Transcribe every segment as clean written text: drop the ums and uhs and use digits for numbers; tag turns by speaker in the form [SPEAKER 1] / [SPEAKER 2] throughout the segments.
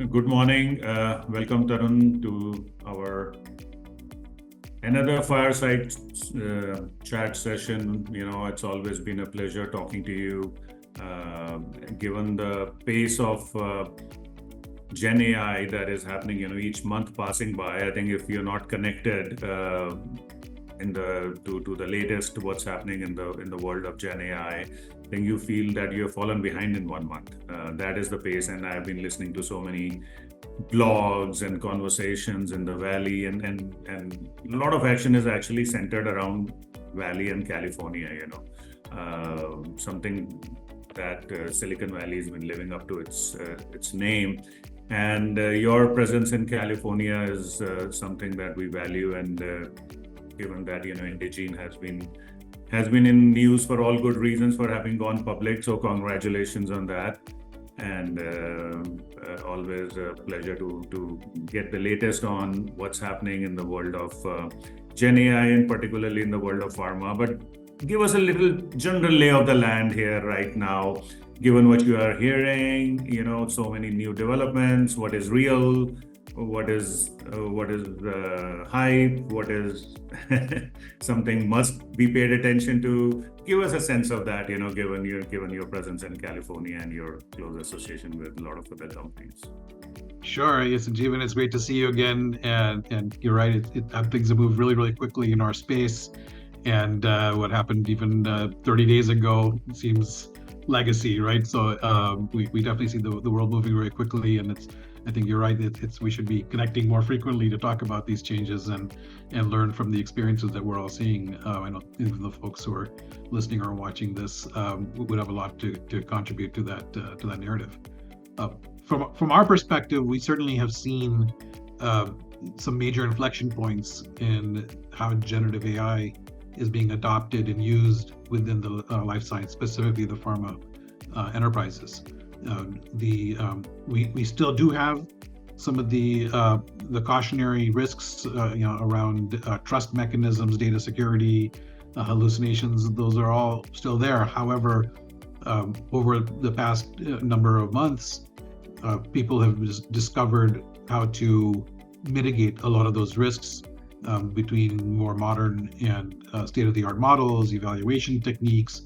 [SPEAKER 1] Good morning. Welcome, Tarun, to our another fireside chat session. It's always been a pleasure talking to you. Given the pace of Gen AI that is happening, each month passing by, I think if you're not connected to the latest what's happening in the world of Gen AI, then you feel that you have fallen behind in 1 month. That is the pace, and I've been listening to so many blogs and conversations in the Valley, and a lot of action is actually centered around Valley and California. Something that Silicon Valley has been living up to its name, and your presence in California is something that we value, and given that Indegene has been in news for all good reasons for having gone public. So congratulations on that. And always a pleasure to get the latest on what's happening in the world of Gen AI, and particularly in the world of pharma. But give us a little general lay of the land here right now, given what you are hearing, so many new developments, what is real, what is hype, what is something must be paid attention to. Give us a sense of that, given your presence in California and your close association with a lot of other companies.
[SPEAKER 2] Sure. Yes, Sanjeev, and it's great to see you again. And you're right, things have moved really, really quickly in our space. And what happened even 30 days ago seems legacy, right? So we definitely see the world moving very quickly, and I think you're right. We should be connecting more frequently to talk about these changes and learn from the experiences that we're all seeing. I know even the folks who are listening or watching this would have a lot to contribute to that narrative. From our perspective, we certainly have seen some major inflection points in how generative AI is being adopted and used within the life science, specifically the pharma enterprises. We still do have some of the cautionary risks, around trust mechanisms, data security, hallucinations. Those are all still there. However, over the past number of months, people have discovered how to mitigate a lot of those risks between more modern and state-of-the-art models, evaluation techniques,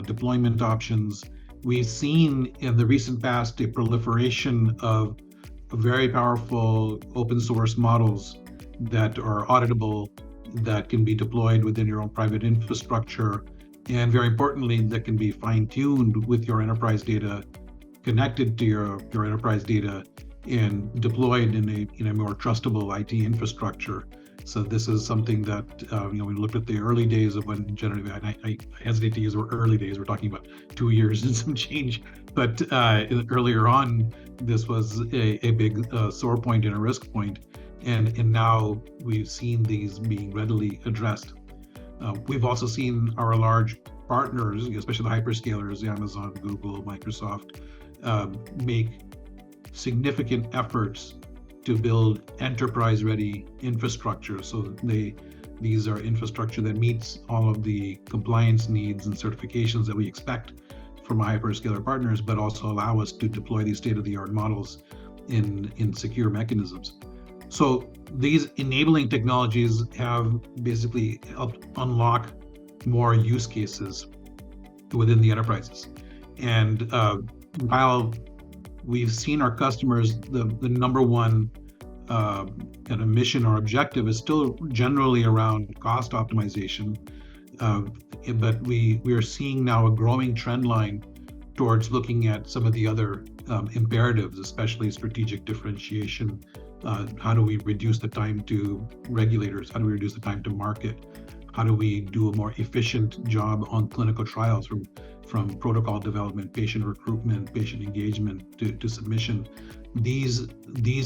[SPEAKER 2] deployment options. We've seen in the recent past a proliferation of very powerful open source models that are auditable, that can be deployed within your own private infrastructure, and very importantly, that can be fine-tuned with your enterprise data, connected to your enterprise data, and deployed in a more trustable IT infrastructure. So this is something that, we looked at the early days of when generative AI, I hesitate to use the word early days, we're talking about 2 years and some change, but earlier on, this was a big sore point and a risk point, and now we've seen these being readily addressed. We've also seen our large partners, especially the hyperscalers, Amazon, Google, Microsoft, make significant efforts to build enterprise-ready infrastructure. So these are infrastructure that meets all of the compliance needs and certifications that we expect from our hyperscaler partners, but also allow us to deploy these state-of-the-art models in secure mechanisms. So these enabling technologies have basically helped unlock more use cases within the enterprises. And while we've seen our customers, the number one kind of mission or objective is still generally around cost optimization, but we are seeing now a growing trend line towards looking at some of the other imperatives, especially strategic differentiation. How do we reduce the time to regulators? How do we reduce the time to market? How do we do a more efficient job on clinical trials, from protocol development, patient recruitment, patient engagement to submission? These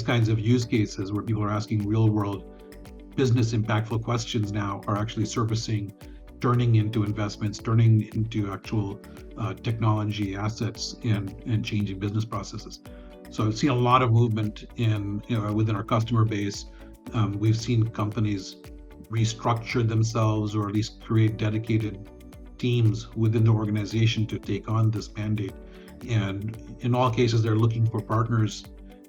[SPEAKER 2] kinds of use cases where people are asking real world business impactful questions now are actually surfacing, turning into investments, turning into actual technology assets and changing business processes. So I've seen a lot of movement within our customer base. We've seen companies restructure themselves, or at least create dedicated teams within the organization to take on this mandate. And in all cases, they're looking for partners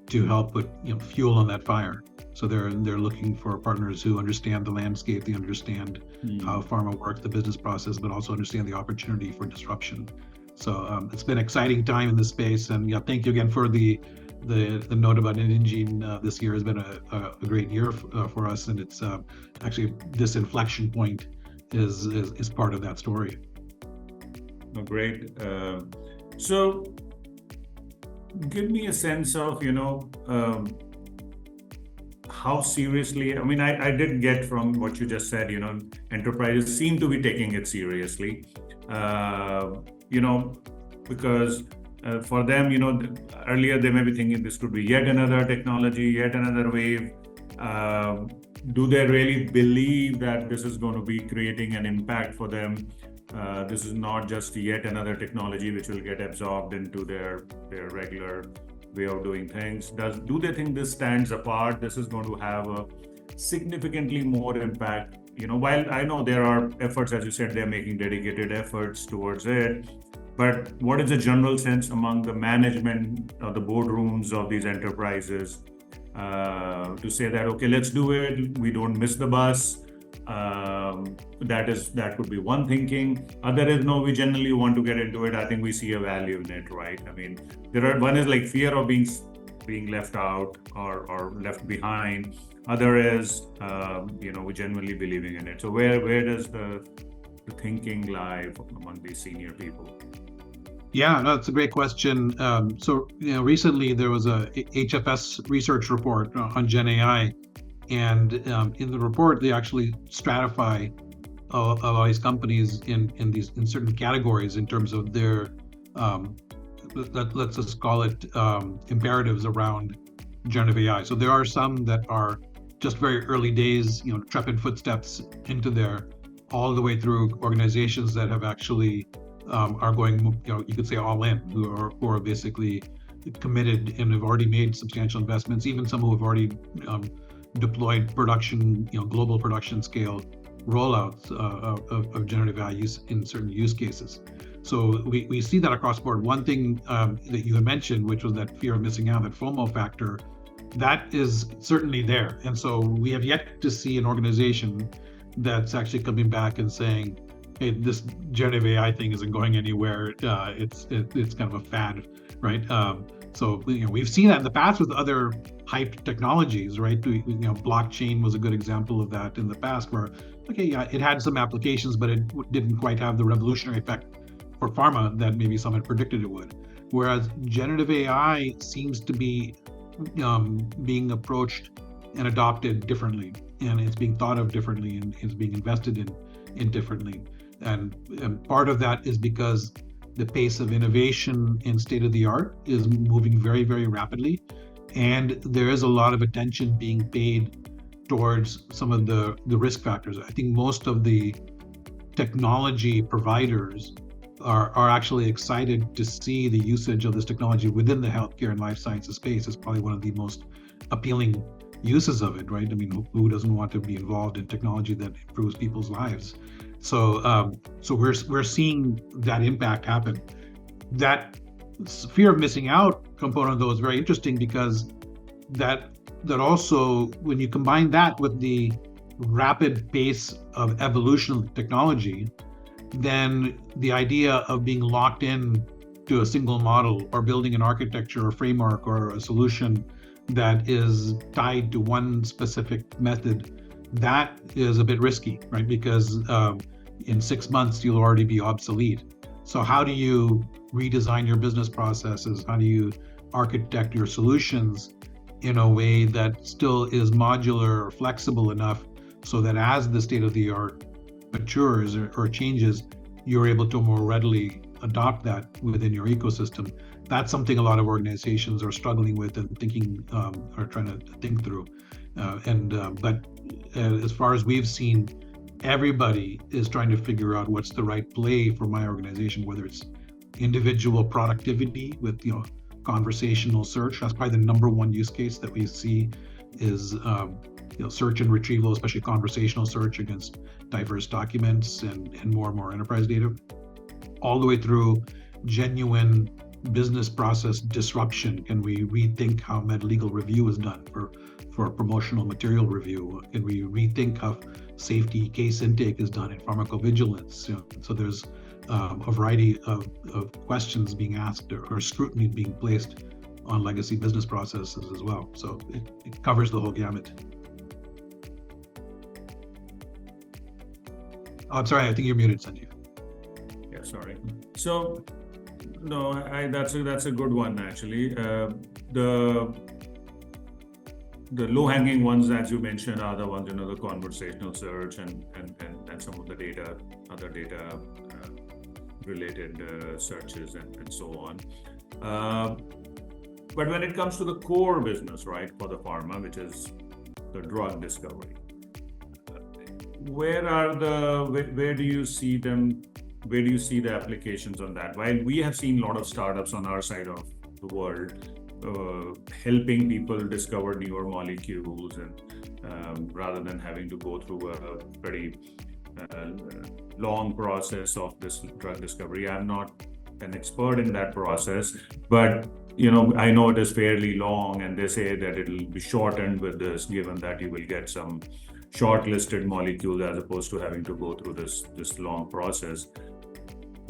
[SPEAKER 2] to help put fuel on that fire. So they're looking for partners who understand the landscape, they understand how pharma works, the business process, but also understand the opportunity for disruption. So it's been an exciting time in this space, and thank you again for the note about Indegene. This year has been a great year for us, and it's actually this inflection point is part of that story.
[SPEAKER 1] Oh, great. So give me a sense of how seriously, I mean, I did get from what you just said, enterprises seem to be taking it seriously, because for them, earlier they may be thinking this could be yet another technology, yet another wave. Do they really believe that this is going to be creating an impact for them? This is not just yet another technology which will get absorbed into their regular way of doing things. Do they think this stands apart? This is going to have a significantly more impact. While I know there are efforts, as you said, they're making dedicated efforts towards it, but what is the general sense among the management or the boardrooms of these enterprises to say that, okay, let's do it, we don't miss the bus? That could be one thinking. Other is, no, we generally want to get into it. I think we see a value in it, right? I mean, one is like fear of being left out or left behind. Other is, we genuinely believing in it. So where does the thinking lie among these senior people?
[SPEAKER 2] Yeah, no, it's a great question. So recently there was a HFS research report on GenAI. And in the report, they actually stratify all these companies in certain categories in terms of their, let's just call it imperatives around generative AI. So there are some that are just very early days, trepid footsteps into there, all the way through organizations that have actually are going, you could say all in, who are basically committed and have already made substantial investments. Even some who have already deployed production, global production scale rollouts of generative AI use in certain use cases. So we see that across the board. One thing that you had mentioned, which was that fear of missing out, that FOMO factor, that is certainly there. And so we have yet to see an organization that's actually coming back and saying, hey, this generative AI thing isn't going anywhere. It's kind of a fad, right? So we've seen that in the past with other hyped technologies, right? Blockchain was a good example of that in the past, where it had some applications, but it didn't quite have the revolutionary effect for pharma that maybe some had predicted it would. Whereas generative AI seems to be being approached and adopted differently, and it's being thought of differently, and is being invested in differently. And part of that is because the pace of innovation and state of the art is moving very, very rapidly. And there is a lot of attention being paid towards some of the risk factors. I think most of the technology providers are actually excited to see the usage of this technology within the healthcare and life sciences space. Is probably one of the most appealing uses of it, right? I mean, who doesn't want to be involved in technology that improves people's lives? So we're seeing that impact happen. That fear of missing out component, though, is very interesting, because that also, when you combine that with the rapid pace of evolution of technology, then the idea of being locked in to a single model or building an architecture or framework or a solution that is tied to one specific method, that is a bit risky, right? Because in 6 months, you'll already be obsolete. So how do you redesign your business processes? How do you architect your solutions in a way that still is modular or flexible enough so that as the state of the art matures or changes, you're able to more readily adopt that within your ecosystem? That's something a lot of organizations are struggling with and thinking, are trying to think through. But as far as we've seen, everybody is trying to figure out what's the right play for my organization, whether it's individual productivity with conversational search. That's probably the number one use case that we see is search and retrieval, especially conversational search against diverse documents and more and more enterprise data, all the way through genuine business process disruption? Can we rethink how med legal review is done for promotional material review? Can we rethink how safety case intake is done in pharmacovigilance? So there's a variety of questions being asked or scrutiny being placed on legacy business processes as well. So it covers the whole gamut. Oh, I'm sorry, I think you're muted, Sanjeev.
[SPEAKER 1] Yeah, sorry. So, no, that's a good one actually. The low-hanging ones, as you mentioned, are the ones, the conversational search and some of the other data related searches and so on. But when it comes to the core business, right, for the pharma, which is the drug discovery, where do you see them? Where do you see the applications on that? While we have seen a lot of startups on our side of the world helping people discover newer molecules, and rather than having to go through a pretty long process of this drug discovery. I'm not an expert in that process, but I know it is fairly long, and they say that it'll be shortened with this, given that you will get some shortlisted molecules as opposed to having to go through this long process.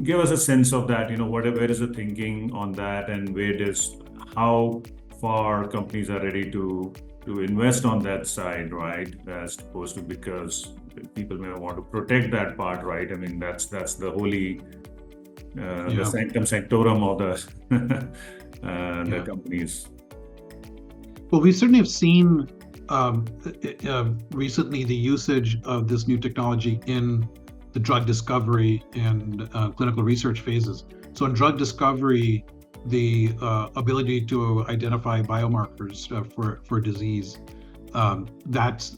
[SPEAKER 1] Give us a sense of that. Where is the thinking on that, and how far companies are ready to invest on that side, right? As opposed to, because people may want to protect that part, right? I mean, that's the holy the sanctum sanctorum of the companies.
[SPEAKER 2] Well, we certainly have seen recently the usage of this new technology in the drug discovery and clinical research phases. So in drug discovery, the ability to identify biomarkers for disease, that's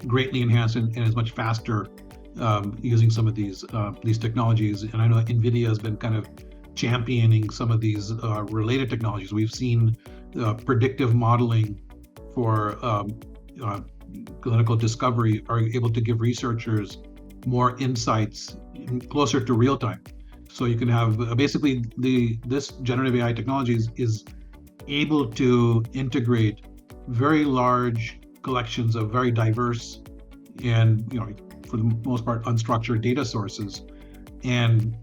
[SPEAKER 2] greatly enhanced and is much faster using some of these technologies. And I know NVIDIA has been kind of championing some of these related technologies. We've seen predictive modeling for clinical discovery are able to give researchers more insights closer to real time. So you can have basically this generative AI technology is able to integrate very large collections of very diverse and for the most part unstructured data sources, and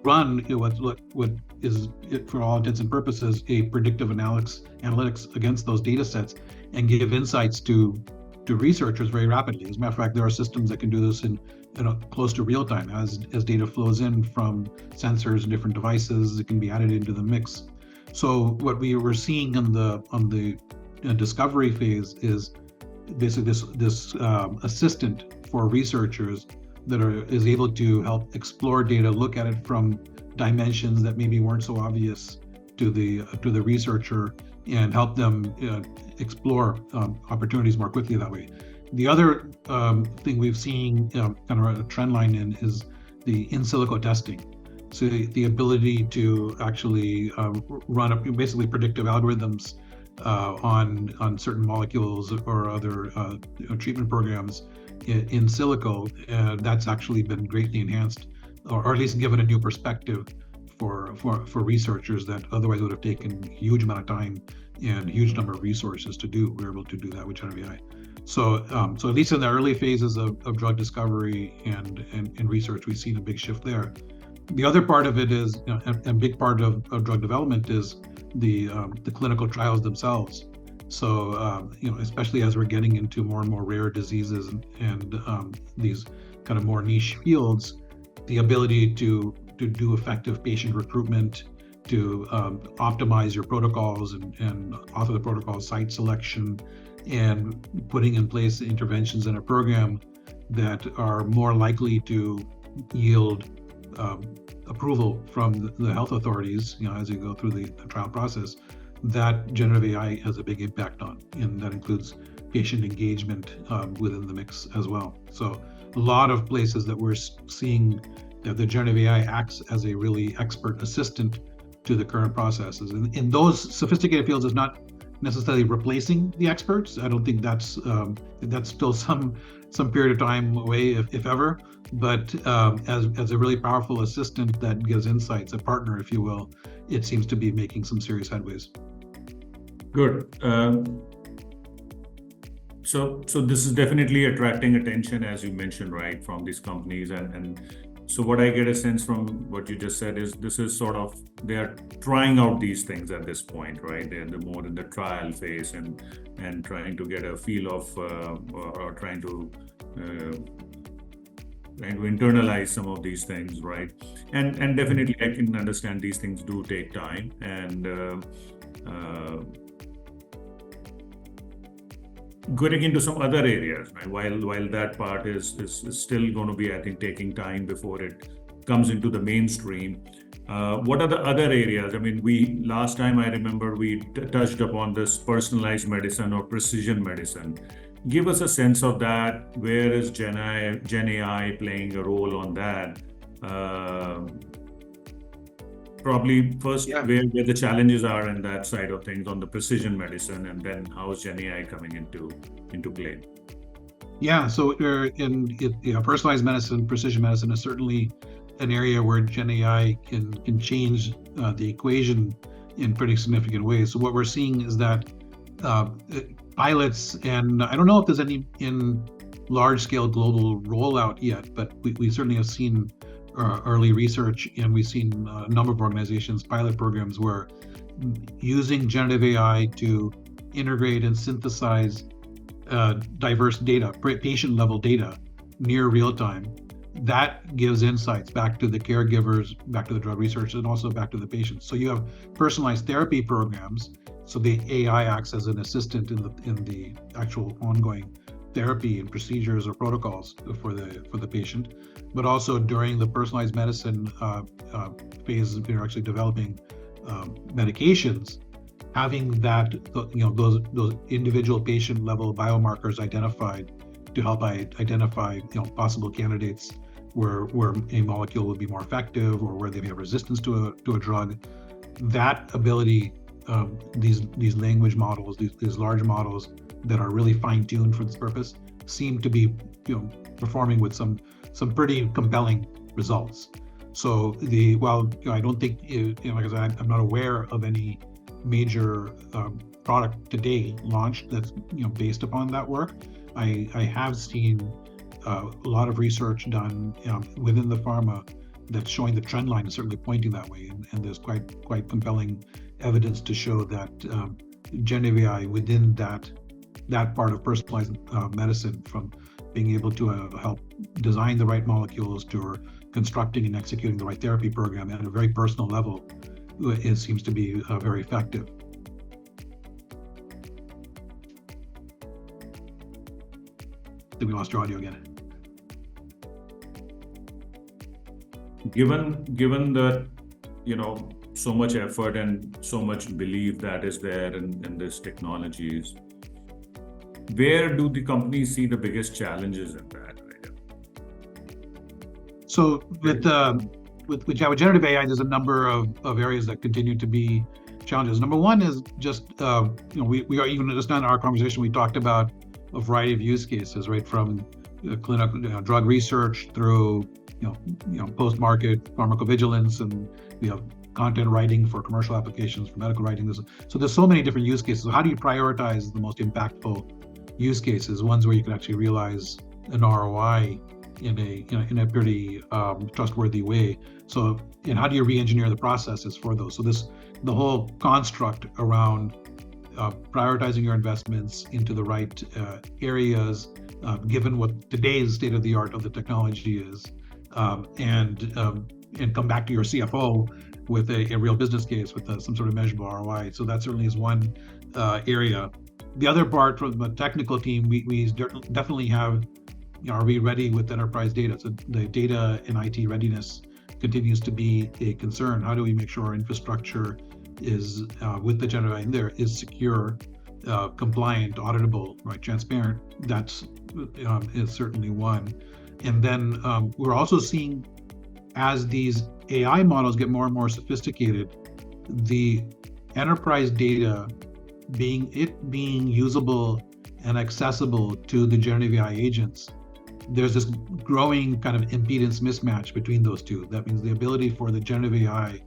[SPEAKER 2] run what is, for all intents and purposes, a predictive analytics against those data sets and give insights to researchers very rapidly. As a matter of fact, there are systems that can do this in close to real time. As data flows in from sensors and different devices, it can be added into the mix. So what we were seeing on the discovery phase is basically this assistant for researchers that is able to help explore data, look at it from dimensions that maybe weren't so obvious to the researcher, and help them explore opportunities more quickly that way. The other thing we've seen kind of a trend line in is the in silico testing. So the ability to actually run basically predictive algorithms on certain molecules or other treatment programs in silico, that's actually been greatly enhanced, or at least given a new perspective for researchers that otherwise would have taken a huge amount of time and a huge number of resources to do. We're able to do that with generative AI. So at least in the early phases of drug discovery and research, we've seen a big shift there. The other part of it is, a big part of drug development is the clinical trials themselves. So especially as we're getting into more and more rare diseases and these kind of more niche fields, the ability to do effective patient recruitment, to optimize your protocols and author the protocol, site selection, and putting in place interventions in a program that are more likely to yield approval from the health authorities, as you go through the trial process, that generative AI has a big impact on, and that includes patient engagement within the mix as well. So a lot of places that we're seeing that the generative AI acts as a really expert assistant to the current processes. And in those sophisticated fields, it's not necessarily replacing the experts. I don't think that's still some period of time away, if ever. But as a really powerful assistant that gives insights, a partner, if you will, it seems to be making some serious headways.
[SPEAKER 1] Good. So this is definitely attracting attention, as you mentioned, right, from these companies. And so what I get a sense from what you just said is this is sort of, they are trying out these things at this point, right? They're more in the trial phase and trying to get a feel of or trying to internalize some of these things, right? And definitely I can understand these things do take time, and getting into some other areas, right? While that part is still going to be, I think, taking time before it comes into the mainstream. What are the other areas? I mean, last time I remember we touched upon this personalized medicine or precision medicine. Give us a sense of that. Where is GenAI playing a role on that? Probably first, where the challenges are in that side of things on the precision medicine, and then how is GenAI coming into play?
[SPEAKER 2] Yeah, so personalized medicine, precision medicine is certainly an area where GenAI can change the equation in pretty significant ways. So what we're seeing is that pilots, and I don't know if there's any in large-scale global rollout yet, but we certainly have seen early research, and we've seen a number of organizations, pilot programs, where using generative AI to integrate and synthesize diverse data, patient-level data, near real-time, that gives insights back to the caregivers, back to the drug researchers, and also back to the patients. So you have personalized therapy programs, so the AI acts as an assistant in the actual ongoing therapy and procedures or protocols for the patient, but also during the personalized medicine phase, we're actually developing medications, having that those individual patient level biomarkers identified to help identify possible candidates where a molecule would be more effective or where they may have resistance to a drug. That ability, these language models, these large models that are really fine-tuned for this purpose, seem to be performing with some pretty compelling results. So while I don't think, like I said, I'm not aware of any major product today launched that's based upon that work. I have seen a lot of research done within the pharma that's showing the trend line is certainly pointing that way, and there's quite compelling evidence to show that generative AI within that part of personalized medicine, from being able to help design the right molecules to constructing and executing the right therapy program at a very personal level, it seems to be very effective. I think we lost your audio again.
[SPEAKER 1] Given that so much effort and so much belief that is there in these technologies, where do the companies see the biggest challenges in that?
[SPEAKER 2] So with generative AI, there's a number of areas that continue to be challenges. Number one is just we are, even just in our conversation, we talked about a variety of use cases, right, from clinical drug research through post-market pharmacovigilance, and we have content writing for commercial applications, for medical writing. So there's so many different use cases. So how do you prioritize the most impactful use cases, ones where you can actually realize an ROI in a pretty trustworthy way? So, and how do you re-engineer the processes for those? So the whole construct around prioritizing your investments into the right areas, given what today's state of the art of the technology is, and come back to your CFO with a real business case with some sort of measurable ROI. So that certainly is one area. The other part, from the technical team, we definitely have, are we ready with enterprise data? So the data and IT readiness continues to be a concern. How do we make sure our infrastructure is, with the generative AI in there, is secure, compliant, auditable, right, transparent? That's is certainly one. And then we're also seeing, as these AI models get more and more sophisticated, the enterprise data being usable and accessible to the generative AI agents, there's this growing kind of impedance mismatch between those two. That means the ability for the generative AI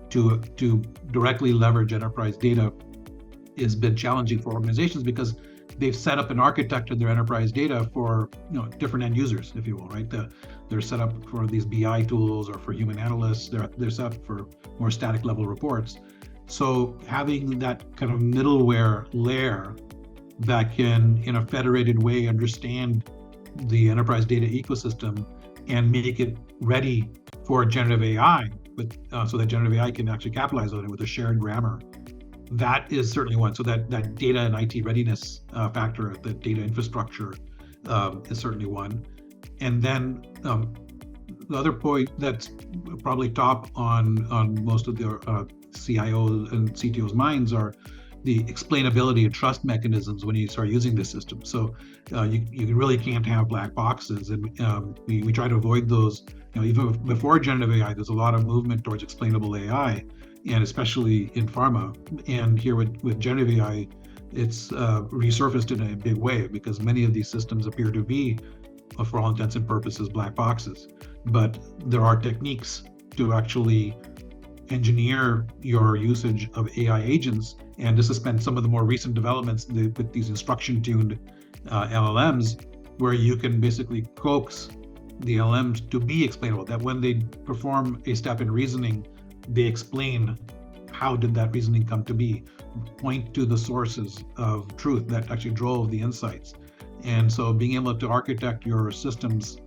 [SPEAKER 2] to directly leverage enterprise data has been challenging for organizations because they've set up and architected their enterprise data for different end users, if you will, right? They're set up for these BI tools or for human analysts. They're set up for more static level reports. So having that kind of middleware layer that can, in a federated way, understand the enterprise data ecosystem and make it ready for generative AI, so that generative AI can actually capitalize on it with a shared grammar. That is certainly one. So that data and IT readiness factor, the data infrastructure, is certainly one. And then the other point that's probably top on most of the CIOs and CTOs' minds are the explainability and trust mechanisms when you start using this system. So you really can't have black boxes, and we try to avoid those. Even before generative AI, there's a lot of movement towards explainable AI, and especially in pharma. And here with generative AI, it's resurfaced in a big way because many of these systems appear to be, for all intents and purposes, black boxes. But there are techniques to actually engineer your usage of AI agents, and this has been some of the more recent developments with these instruction-tuned LLMs, where you can basically coax the LLMs to be explainable, that when they perform a step in reasoning, they explain how did that reasoning come to be, point to the sources of truth that actually drove the insights. And so being able to architect your systems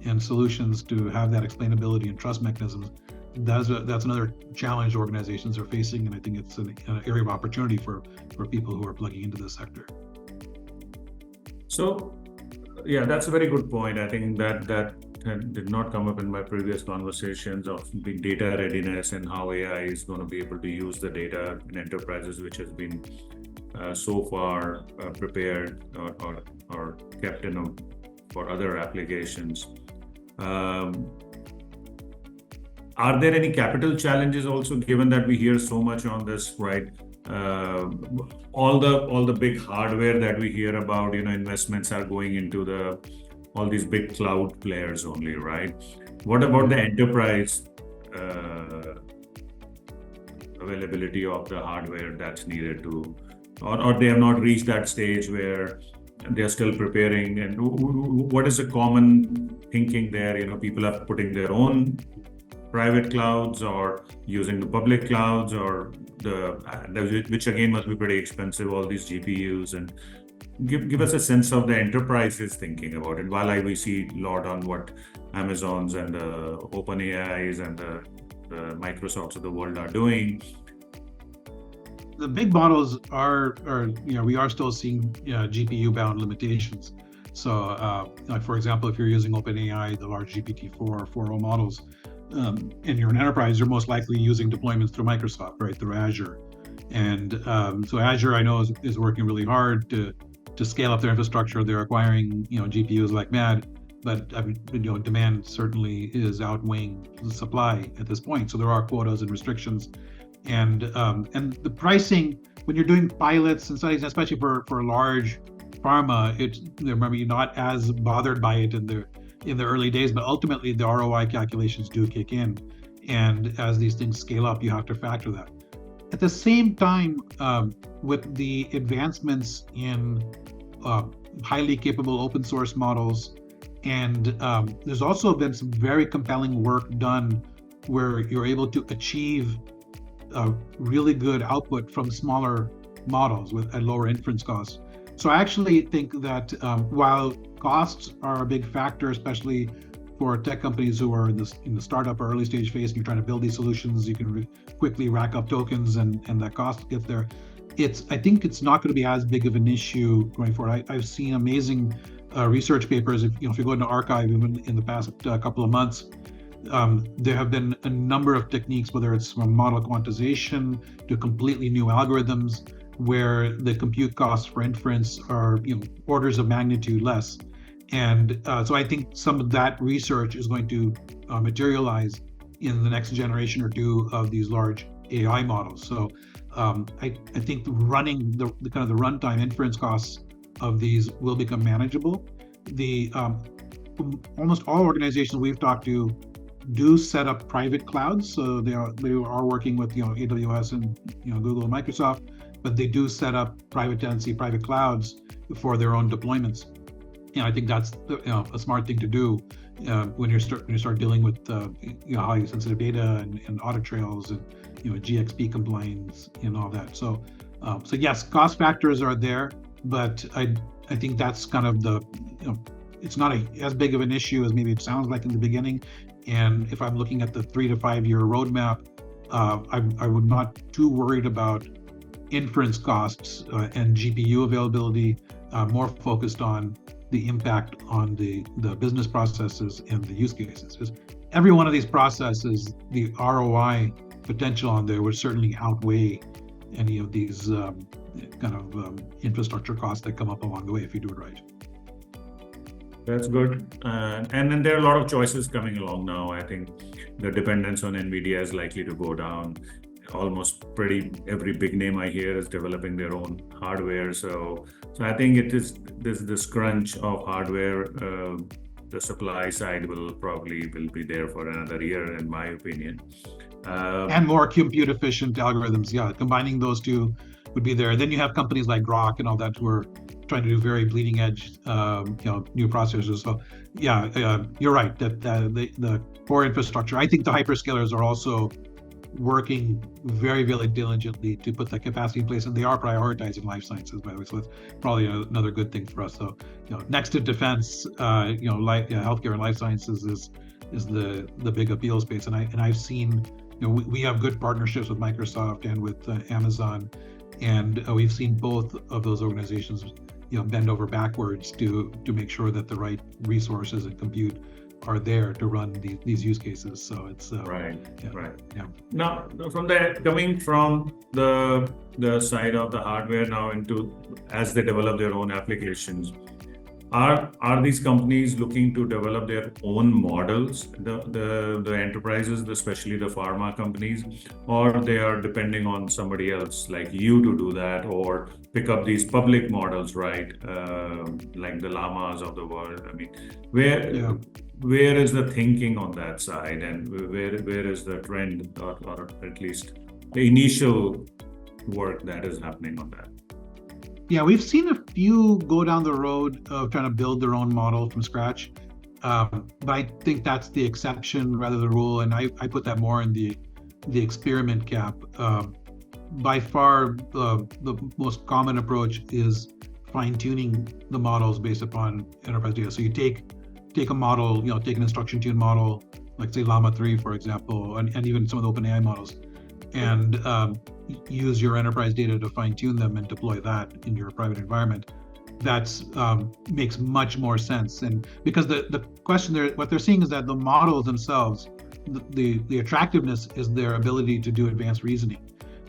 [SPEAKER 2] and solutions to have that explainability and trust mechanisms, that's another challenge organizations are facing, and I think it's an area of opportunity for people who are plugging into this sector.
[SPEAKER 1] So, yeah, that's a very good point. I think that did not come up in my previous conversations of the data readiness and how AI is going to be able to use the data in enterprises, which has been so far prepared or kept in for other applications. Are there any capital challenges also, given that we hear so much on this, right? All the big hardware that we hear about, investments are going into all these big cloud players only, right? What about the enterprise availability of the hardware that's needed to, or they have not reached that stage where they're still preparing? And what is the common thinking there? People are putting their own private clouds or using the public clouds, or which again must be pretty expensive, all these GPUs, and give us a sense of the enterprises thinking about it. While we see a lot on what Amazons and the OpenAIs and the Microsofts of the world are doing.
[SPEAKER 2] The big models are we are still seeing GPU bound limitations. So like for example, if you're using OpenAI, the large GPT-4 or 4o models, and you're an enterprise, you're most likely using deployments through Microsoft, right, through Azure. And so Azure, I know, is working really hard to scale up their infrastructure. They're acquiring GPUs like mad, but demand certainly is outweighing the supply at this point. So there are quotas and restrictions, and the pricing when you're doing pilots and studies, especially for large pharma, remember, you're not as bothered by it in the early days, but ultimately the ROI calculations do kick in, and as these things scale up, you have to factor that. At the same time, with the advancements in highly capable open source models, and there's also been some very compelling work done where you're able to achieve really good output from smaller models at lower inference costs. So I actually think that while costs are a big factor, especially for tech companies who are in the startup or early stage phase, and you're trying to build these solutions, you can quickly rack up tokens, and that cost gets there. I think it's not going to be as big of an issue going forward. I've seen amazing research papers. If you go into archive, even in the past couple of months, there have been a number of techniques, whether it's from model quantization to completely new algorithms, where the compute costs for inference are orders of magnitude less. And so I think some of that research is going to materialize in the next generation or two of these large AI models. So I think running the kind of the runtime inference costs of these will become manageable. The almost all organizations we've talked to do set up private clouds, so they are working with AWS and Google and Microsoft, but they do set up private tenancy, private clouds for their own deployments. And I think that's a smart thing to do when you start dealing with highly sensitive data and audit trails and GXP compliance and all that. So yes, cost factors are there, but I think that's kind of the it's not as big of an issue as maybe it sounds like in the beginning. And if I'm looking at the 3 to 5 year roadmap, I would not too worried about inference costs and GPU availability, more focused on the impact on the business processes and the use cases. Because every one of these processes, the ROI potential on there would certainly outweigh any of these infrastructure costs that come up along the way if you do it right.
[SPEAKER 1] That's good. And then there are a lot of choices coming along now. I think the dependence on NVIDIA is likely to go down. Almost every big name I hear is developing their own hardware. So I think it is this crunch of hardware. The supply side will be there for another year, in my opinion.
[SPEAKER 2] And more compute efficient algorithms. Yeah, combining those two would be there. Then you have companies like Grok and all that who are trying to do very bleeding edge, new processors. So yeah, you're right that the core infrastructure. I think the hyperscalers are also working very, very diligently to put that capacity in place, and they are prioritizing life sciences, by the way. So it's probably another good thing for us. So next to defense, healthcare and life sciences is the big appeal space. And I've seen we have good partnerships with Microsoft and with Amazon, and we've seen both of those organizations bend over backwards to make sure that the right resources and compute are there to run these use cases. So it's
[SPEAKER 1] right.
[SPEAKER 2] Yeah.
[SPEAKER 1] Now, coming from the side of the hardware now into as they develop their own applications, are these companies looking to develop their own models, the enterprises, especially the pharma companies, or they are depending on somebody else like you to do that, or pick up these public models, right? Like the llamas of the world. I mean, where is the thinking on that side, and where is the trend, or at least the initial work that is happening on that?
[SPEAKER 2] Yeah, we've seen a few go down the road of trying to build their own model from scratch, but I think that's the exception rather than the rule, and I put that more in the experiment camp. By far, the most common approach is fine-tuning the models based upon enterprise data. So you take a model, take an instruction-tuned model, like say Llama 3, for example, and even some of the OpenAI models, and use your enterprise data to fine-tune them and deploy that in your private environment. That's makes much more sense. And because the question there, what they're seeing is that the models themselves, the attractiveness is their ability to do advanced reasoning,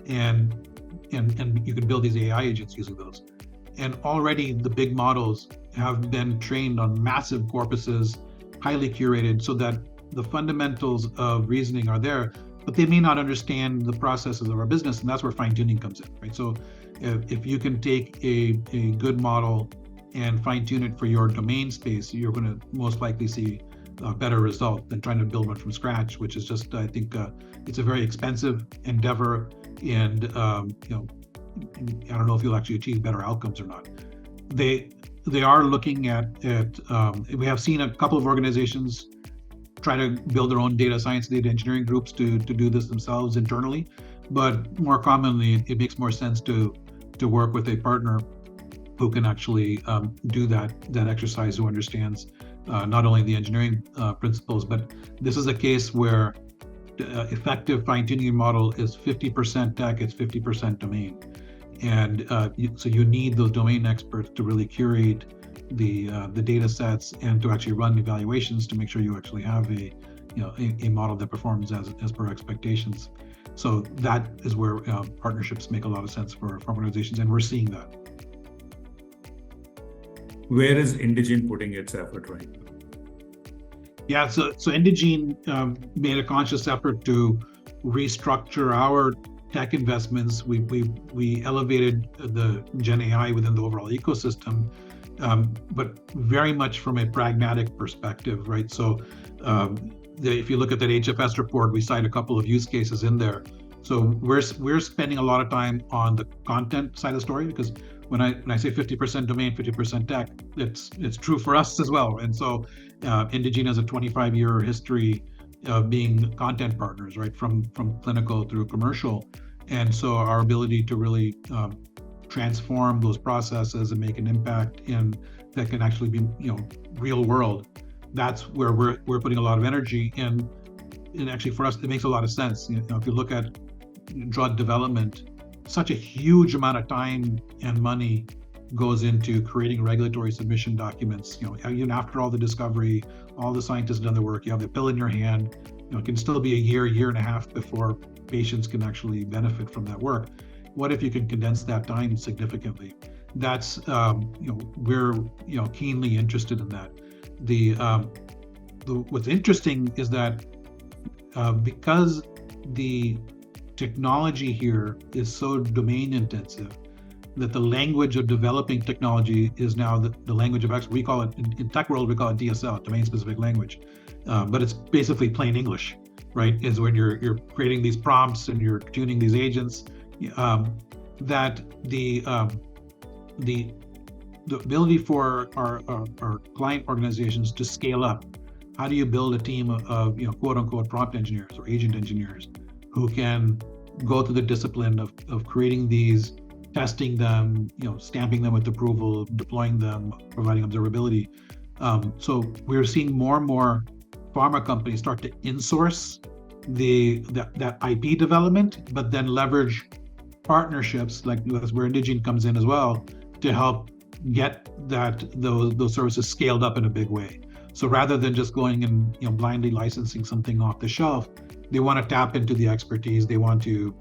[SPEAKER 2] and you can build these AI agents using those. And already the big models have been trained on massive corpuses, highly curated, so that the fundamentals of reasoning are there, but they may not understand the processes of our business, and that's where fine-tuning comes in, right? So if you can take a good model and fine-tune it for your domain space, you're going to most likely see a better result than trying to build one from scratch, which is just, I think, it's a very expensive endeavor, and I don't know if you'll actually achieve better outcomes or not. They are looking at we have seen a couple of organizations try to build their own data science, data engineering groups to do this themselves internally, but more commonly it makes more sense to work with a partner who can actually do that exercise, who understands not only the engineering principles, but this is a case where effective fine-tuning model is 50% tech, it's 50% domain. And so you need those domain experts to really curate the data sets and to actually run evaluations to make sure you actually have a model that performs as per expectations. So that is where partnerships make a lot of sense for organizations, and we're seeing that.
[SPEAKER 1] Where is Indegene putting its effort right now?
[SPEAKER 2] Yeah, so Indegene made a conscious effort to restructure our tech investments. We elevated the GenAI within the overall ecosystem, but very much from a pragmatic perspective, right? So if you look at that HFS report, we cite a couple of use cases in there. So we're spending a lot of time on the content side of the story, because when I say 50% domain, 50% tech, it's true for us as well. And so Indegene has a 25-year history of being content partners, right, from clinical through commercial. And so our ability to really transform those processes and make an impact that can actually be, real world, that's where we're putting a lot of energy in. And actually for us, it makes a lot of sense. If you look at drug development, such a huge amount of time and money goes into creating regulatory submission documents. Even after all the discovery, all the scientists have done the work, you have the pill in your hand, it can still be a year and a half before patients can actually benefit from that work. What if you can condense that time significantly? That's, we're, keenly interested in that. What's interesting is that because the technology here is so domain intensive, that the language of developing technology is now the language of we call it, in tech world, we call it DSL, domain specific language, but it's basically plain English, right? Is when you're creating these prompts and you're tuning these agents, that the ability for our client organizations to scale up. How do you build a team of quote unquote prompt engineers or agent engineers who can go through the discipline of creating these, testing them, stamping them with approval, deploying them, providing observability. So we're seeing more and more pharma companies start to insource that IP development, but then leverage partnerships like where Indegene comes in as well to help get those services scaled up in a big way. So rather than just going and blindly licensing something off the shelf, they want to tap into the expertise. They want to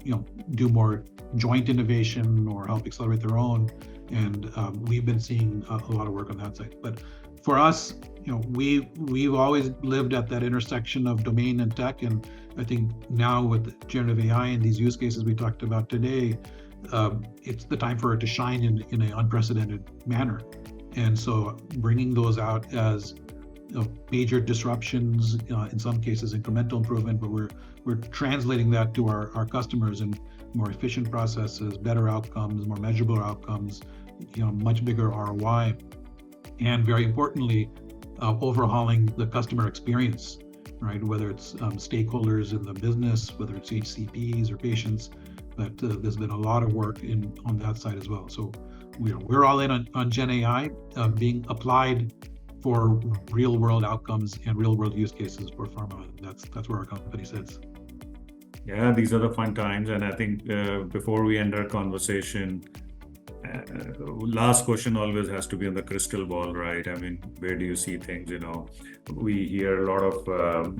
[SPEAKER 2] do more joint innovation or help accelerate their own. And we've been seeing a lot of work on that side. But for us, we've always lived at that intersection of domain and tech. And I think now with generative AI and these use cases we talked about today, it's the time for it to shine in an unprecedented manner. And so bringing those out as major disruptions, in some cases incremental improvement, but we're translating that to our customers in more efficient processes, better outcomes, more measurable outcomes, much bigger ROI, and very importantly, overhauling the customer experience, right? Whether it's stakeholders in the business, whether it's HCPs or patients, but there's been a lot of work on that side as well. So we're all in on Gen AI being applied for real world outcomes and real world use cases for pharma. That's where our company sits.
[SPEAKER 1] Yeah, these are the fun times. And I think before we end our conversation, last question always has to be on the crystal ball, right? I mean, where do you see things? We hear a lot of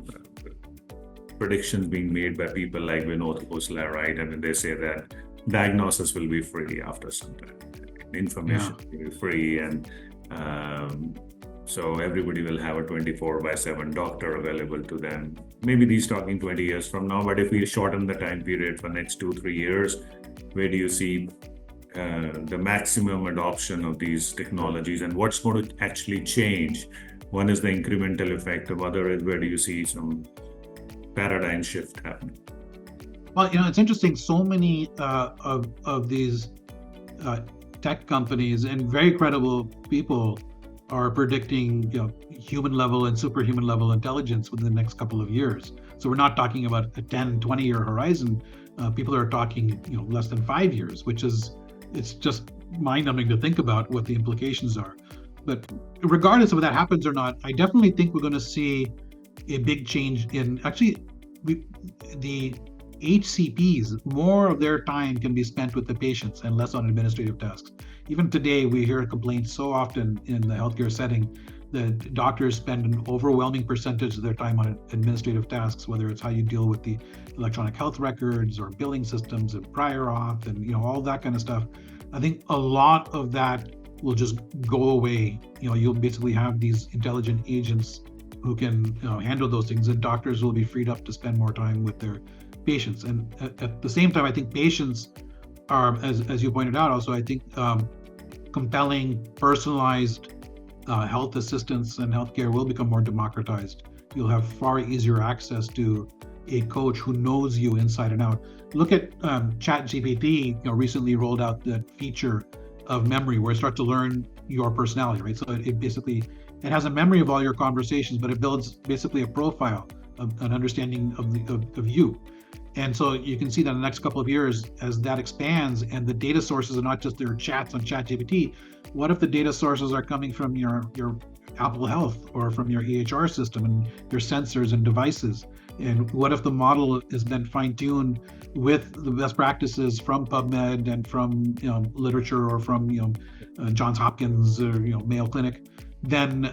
[SPEAKER 1] predictions being made by people like Vinod Khosla, right? I mean, they say that diagnosis will be free after some time. Information will be free, and so everybody will have a 24/7 doctor available to them. Maybe he's talking 20 years from now, but if we shorten the time period for next 2-3 years, where do you see the maximum adoption of these technologies, and what's going to actually change? One is the incremental effect, the other is where do you see some paradigm shift happening?
[SPEAKER 2] Well, it's interesting. So many of these tech companies and very credible people are predicting human level and superhuman level intelligence within the next couple of years. So we're not talking about a 10-20 year horizon. People are talking less than 5 years, which is, it's just mind-numbing to think about what the implications are. But regardless of whether that happens or not, I definitely think we're going to see a big change in the HCPs. More of their time can be spent with the patients and less on administrative tasks. Even today, we hear complaints so often in the healthcare setting that doctors spend an overwhelming percentage of their time on administrative tasks, whether it's how you deal with the electronic health records or billing systems and prior auth and all that kind of stuff. I think a lot of that will just go away. You'll basically have these intelligent agents who can handle those things, and doctors will be freed up to spend more time with their patients. And at the same time, I think patients are, as you pointed out, also, I think compelling, personalized health assistance and healthcare will become more democratized. You'll have far easier access to a coach who knows you inside and out. Look at ChatGPT, recently rolled out that feature of memory where it starts to learn your personality, right? So it basically, it has a memory of all your conversations, but it builds basically a profile of an understanding of you. And so you can see that in the next couple of years, as that expands and the data sources are not just their chats on ChatGPT, what if the data sources are coming from your Apple Health or from your EHR system and your sensors and devices? And what if the model is then fine-tuned with the best practices from PubMed and from literature or from Johns Hopkins or Mayo Clinic? Then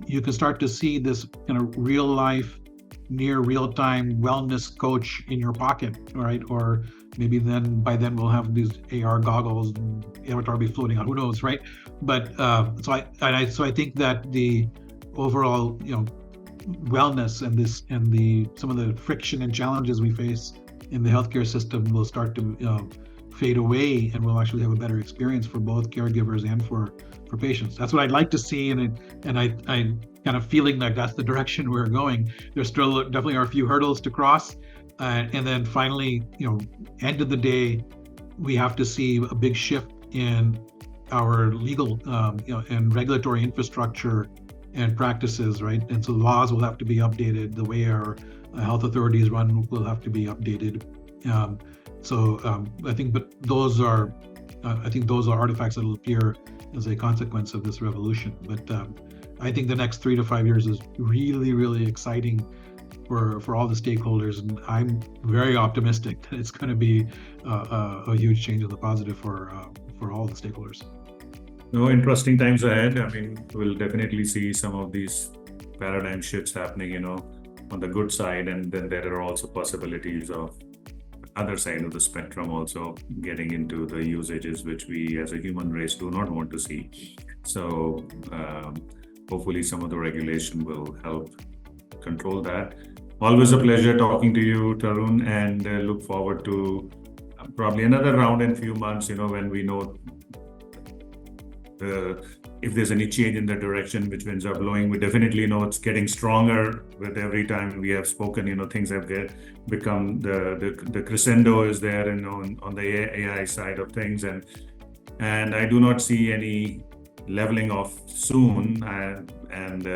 [SPEAKER 2] you can start to see this kind of real-life, near real-time wellness coach in your pocket, right? Or maybe by then we'll have these AR goggles and avatar will be floating out. Who knows, right? But so I think that the overall wellness and some of the friction and challenges we face in the healthcare system will start to fade away, and we'll actually have a better experience for both caregivers and for patients. That's what I'd like to see, and I kind of feeling like that's the direction we're going. There's still definitely are a few hurdles to cross, and then finally, end of the day, we have to see a big shift in our legal, and regulatory infrastructure and practices, right? And so laws will have to be updated. The way our health authorities run will have to be updated. I think, but those are artifacts that will appear as a consequence of this revolution. But I think the next 3 to 5 years is really, really exciting for all the stakeholders, and I'm very optimistic that it's going to be a huge change in the positive for all the stakeholders.
[SPEAKER 1] No, interesting times ahead. I mean, we'll definitely see some of these paradigm shifts happening, on the good side, and then there are also possibilities of other side of the spectrum also getting into the usages which we as a human race do not want to see. So hopefully some of the regulation will help control that. Always a pleasure talking to you, Tarun, and look forward to probably another round in a few months, when we know if there's any change in the direction which winds are blowing. We definitely know it's getting stronger with every time we have spoken. Things have become the crescendo is there, on the AI side of things, and I do not see any leveling off soon. And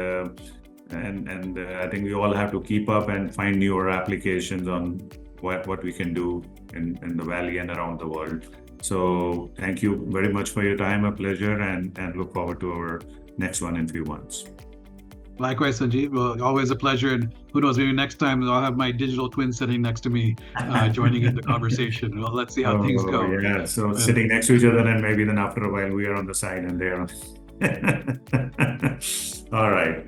[SPEAKER 1] I think we all have to keep up and find newer applications on what we can do in the Valley and around the world. So thank you very much for your time, a pleasure, and look forward to our next one in a few months.
[SPEAKER 2] Likewise, Sanjeev. Well, always a pleasure, and who knows, maybe next time I'll have my digital twin sitting next to me, joining in the conversation. Well, let's see how things go.
[SPEAKER 1] Yeah, so sitting next to each other, and maybe then after a while we are on the side and they're on. All right.